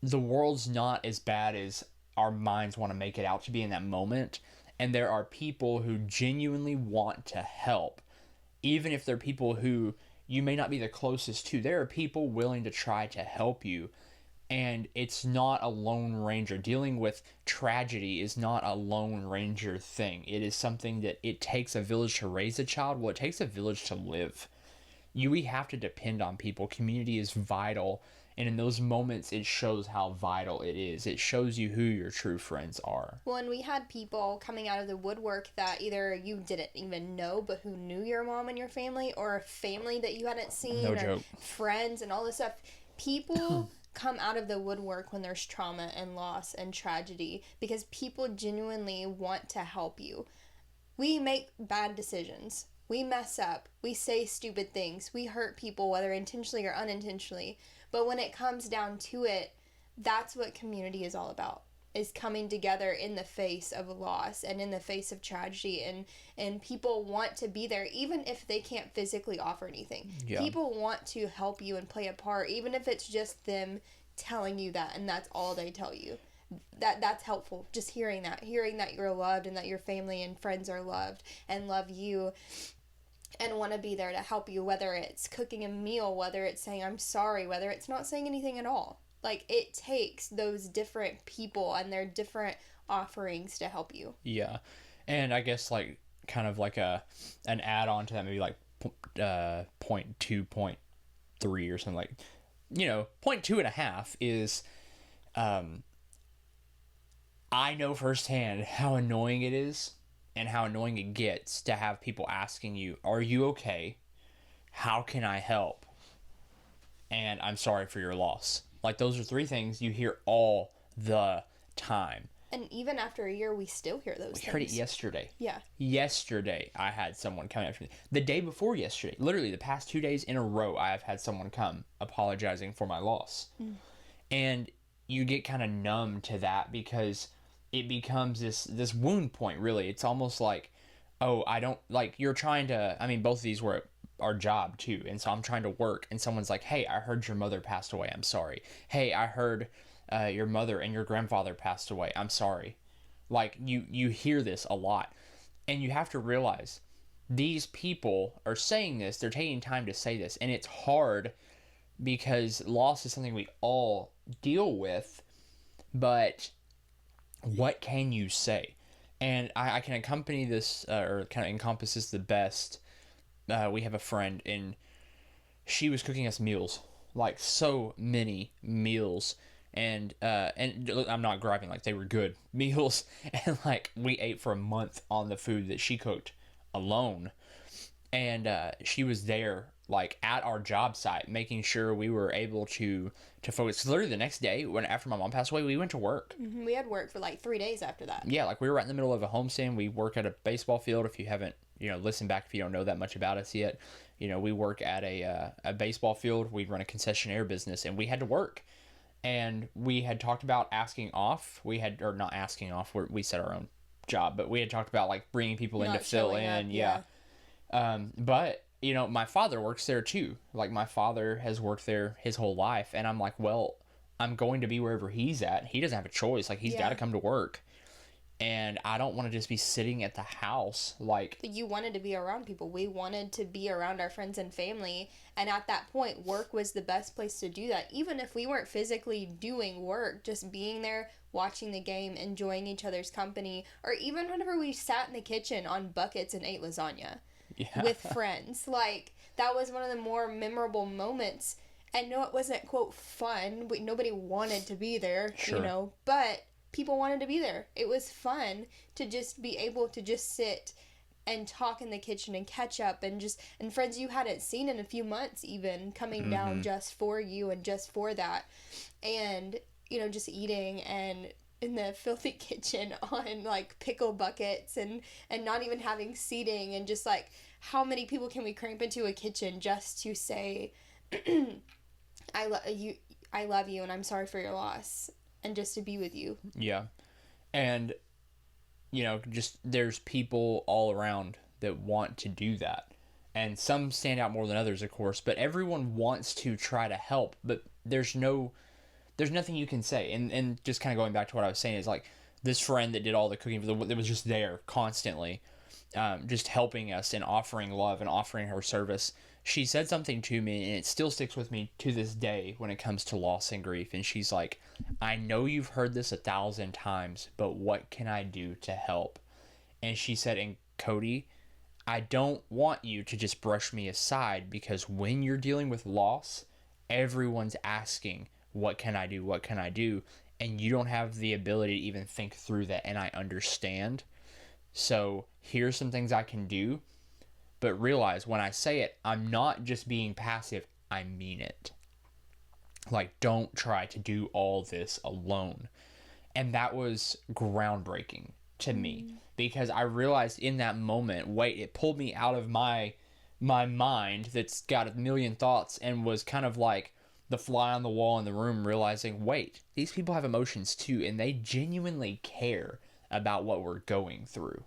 the world's not as bad as our minds want to make it out to be in that moment. And there are people who genuinely want to help, even if they're people who you may not be the closest to. There are people willing to try to help you. And it's not a Lone Ranger. Dealing with tragedy is not a Lone Ranger thing. It is something that it takes a village to raise a child. Well, it takes a village to live. We have to depend on people. Community is vital. And in those moments, it shows how vital it is. It shows you who your true friends are. Well, and we had people coming out of the woodwork that either you didn't even know, but who knew your mom and your family, or a family that you hadn't seen, No or joke. friends and all this stuff. People come out of the woodwork when there's trauma and loss and tragedy because people genuinely want to help you. We make bad decisions. We mess up. We say stupid things. We hurt people, whether intentionally or unintentionally. But when it comes down to it, that's what community is all about, is coming together in the face of loss and in the face of tragedy. And people want to be there, even if they can't physically offer anything. Yeah. People want to help you and play a part, even if it's just them telling you that, and that's all they tell you. That's helpful. Just hearing that you're loved and that your family and friends are loved and love you and want to be there to help you, whether it's cooking a meal, whether it's saying I'm sorry, whether it's not saying anything at all. Like, it takes those different people and their different offerings to help you. Yeah. And I guess, like, kind of like an add-on to that, maybe like 0.2, 0.3 or something, like, 0.2.5 is, I know firsthand how annoying it is and how annoying it gets to have people asking you, are you okay? How can I help? And I'm sorry for your loss. Like, those are 3 things you hear all the time. And even after a year, we still hear those things. We heard it yesterday. Yeah. Yesterday, I had someone come after me. The day before yesterday, literally the past 2 days in a row, I have had someone come apologizing for my loss. And you get kind of numb to that because it becomes this wound point, really. It's almost like, oh, I don't, like, you're trying to, I mean, both of these were our job too, and so I'm trying to work, and someone's like, hey, I heard your mother passed away, I'm sorry. Hey, I heard your mother and your grandfather passed away, I'm sorry. Like, you hear this a lot, and you have to realize these people are saying this, they're taking time to say this, and it's hard because loss is something we all deal with, but what can you say? And I can accompany this, or kind of encompass this the best. We have a friend, and she was cooking us meals, like so many meals, and I'm not griping, like, they were good meals, and like we ate for a month on the food that she cooked alone, and she was there, like, at our job site, making sure we were able to focus. Literally the next day, after my mom passed away, we went to work. We had work for like 3 days after that. Yeah, like, we were right in the middle of a homestand. We work at a baseball field. If you haven't, listen back if you don't know that much about us yet. We work at a baseball field. We run a concessionaire business, and we had to work. And we had talked about asking off. Or not asking off. We set our own job, but we had talked about, like, bringing people in to fill in. Yeah. But my father works there too. Like, my father has worked there his whole life, and I'm like, well, I'm going to be wherever he's at. He doesn't have a choice. Like, he's got to come to work. And I don't want to just be sitting at the house. Like, you wanted to be around people. We wanted to be around our friends and family. And at that point, work was the best place to do that. Even if we weren't physically doing work, just being there, watching the game, enjoying each other's company, or even whenever we sat in the kitchen on buckets and ate lasagna with friends. Like, that was one of the more memorable moments. And no, it wasn't, quote, fun. Nobody wanted to be there, but people wanted to be there. It was fun to just be able to just sit and talk in the kitchen and catch up, and friends you hadn't seen in a few months even coming down just for you and just for that. And, just eating and in the filthy kitchen on, like, pickle buckets and not even having seating, and just, like, how many people can we cramp into a kitchen just to say, I love you and I'm sorry for your loss, and just to be with you. Yeah. And, just there's people all around that want to do that. And some stand out more than others, of course, but everyone wants to try to help, but there's no there's nothing you can say. And just kind of going back to what I was saying is like this friend that did all the cooking for that was just there constantly, just helping us and offering love and offering her service. She said something to me, and it still sticks with me to this day when it comes to loss and grief. And she's like, I know you've heard this 1,000 times, but what can I do to help? And she said, and Cody, I don't want you to just brush me aside, because when you're dealing with loss, everyone's asking, what can I do? What can I do? And you don't have the ability to even think through that. And I understand. So here's some things I can do. But realize when I say it, I'm not just being passive. I mean it. Like, don't try to do all this alone. And that was groundbreaking to me, because I realized in that moment, wait, it pulled me out of my mind that's got a million thoughts, and was kind of like the fly on the wall in the room, realizing, wait, these people have emotions too, and they genuinely care about what we're going through.